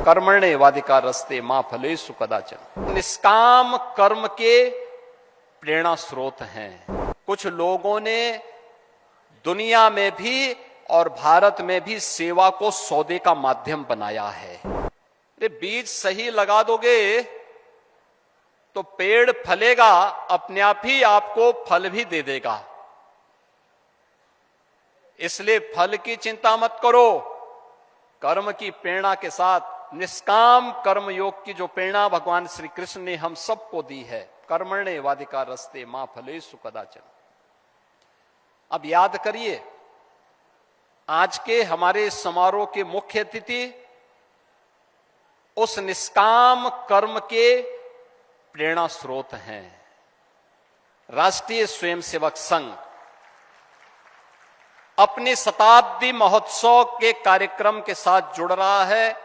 कर्मण्येवाधिकारस्ते मा फलेषु कदाचन। निष्काम कर्म के प्रेरणा स्रोत हैं। कुछ लोगों ने दुनिया में भी और भारत में भी सेवा को सौदे का माध्यम बनाया है। अरे बीज सही लगा दोगे तो पेड़ फलेगा, अपने आप ही आपको फल भी दे देगा। इसलिए फल की चिंता मत करो, कर्म की प्रेरणा के साथ निष्काम कर्म योग की जो प्रेरणा भगवान श्री कृष्ण ने हम सबको दी है, कर्मण्येवाधिकारस्ते मा फलेषु कदाचन। अब याद करिए, आज के हमारे समारोह के मुख्य अतिथि उस निष्काम कर्म के प्रेरणा स्रोत हैं। राष्ट्रीय स्वयंसेवक संघ अपने शताब्दी महोत्सव के कार्यक्रम के साथ जुड़ रहा है।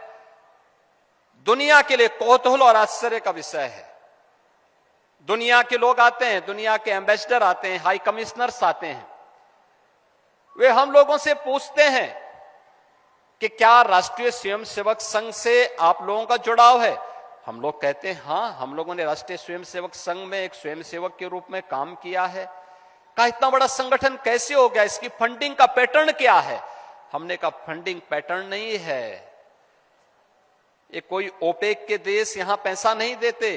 दुनिया के लिए कौतूहल और आश्चर्य का विषय है। दुनिया के लोग आते हैं, दुनिया के एम्बेसडर आते हैं, हाई कमिश्नर्स आते हैं। वे हम लोगों से पूछते हैं कि क्या राष्ट्रीय स्वयंसेवक संघ से आप लोगों का जुड़ाव है। हम लोग कहते हैं हाँ, हम लोगों ने राष्ट्रीय स्वयंसेवक संघ में एक स्वयंसेवक के रूप में काम किया है। का इतना बड़ा संगठन कैसे हो गया, इसकी फंडिंग का पैटर्न क्या है। हमने कहा फंडिंग पैटर्न नहीं है, ये कोई ओपेक के देश यहां पैसा नहीं देते,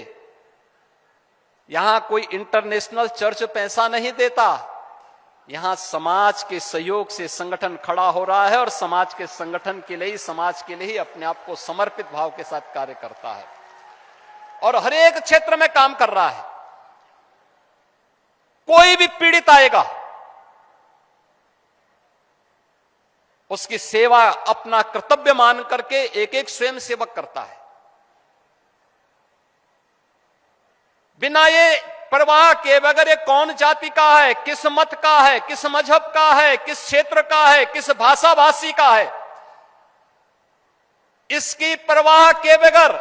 यहां कोई इंटरनेशनल चर्च पैसा नहीं देता। यहां समाज के सहयोग से संगठन खड़ा हो रहा है और समाज के संगठन के लिए, समाज के लिए ही अपने आप को समर्पित भाव के साथ कार्य करता है और हर एक क्षेत्र में काम कर रहा है। कोई भी पीड़ित आएगा, उसकी सेवा अपना कर्तव्य मान करके एक एक स्वयं सेवक करता है, बिना ये परवाह के बगैर ये कौन जाति का है, किस मत का है, किस मजहब का है, किस क्षेत्र का है, किस भाषा भाषी का है, इसकी परवाह के बगैर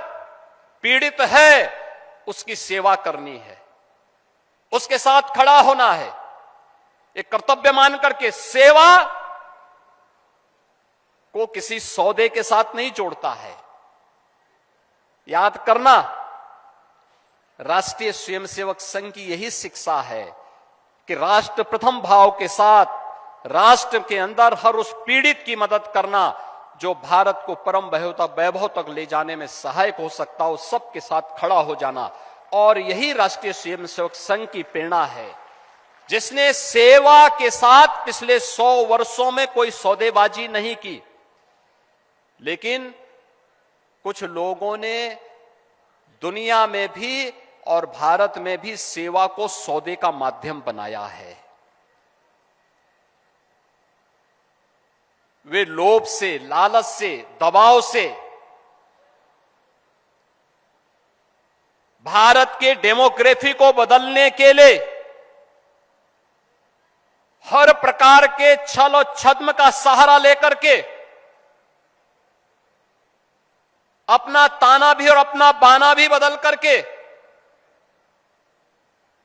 पीड़ित है उसकी सेवा करनी है, उसके साथ खड़ा होना है। एक कर्तव्य मान करके सेवा को किसी सौदे के साथ नहीं जोड़ता है। याद करना, राष्ट्रीय स्वयंसेवक संघ की यही शिक्षा है कि राष्ट्र प्रथम भाव के साथ राष्ट्र के अंदर हर उस पीड़ित की मदद करना जो भारत को परम वैभव तक ले जाने में सहायक हो सकता हो, सबके साथ खड़ा हो जाना। और यही राष्ट्रीय स्वयंसेवक संघ की प्रेरणा है, जिसने सेवा के साथ पिछले 100 वर्षों में कोई सौदेबाजी नहीं की। लेकिन कुछ लोगों ने दुनिया में भी और भारत में भी सेवा को सौदे का माध्यम बनाया है। वे लोभ से, लालच से, दबाव से भारत के डेमोग्राफी को बदलने के लिए हर प्रकार के छल और छद्म का सहारा लेकर के अपना ताना भी और अपना बाना भी बदल करके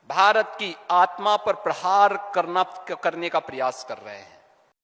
भारत की आत्मा पर प्रहार करने का प्रयास कर रहे हैं।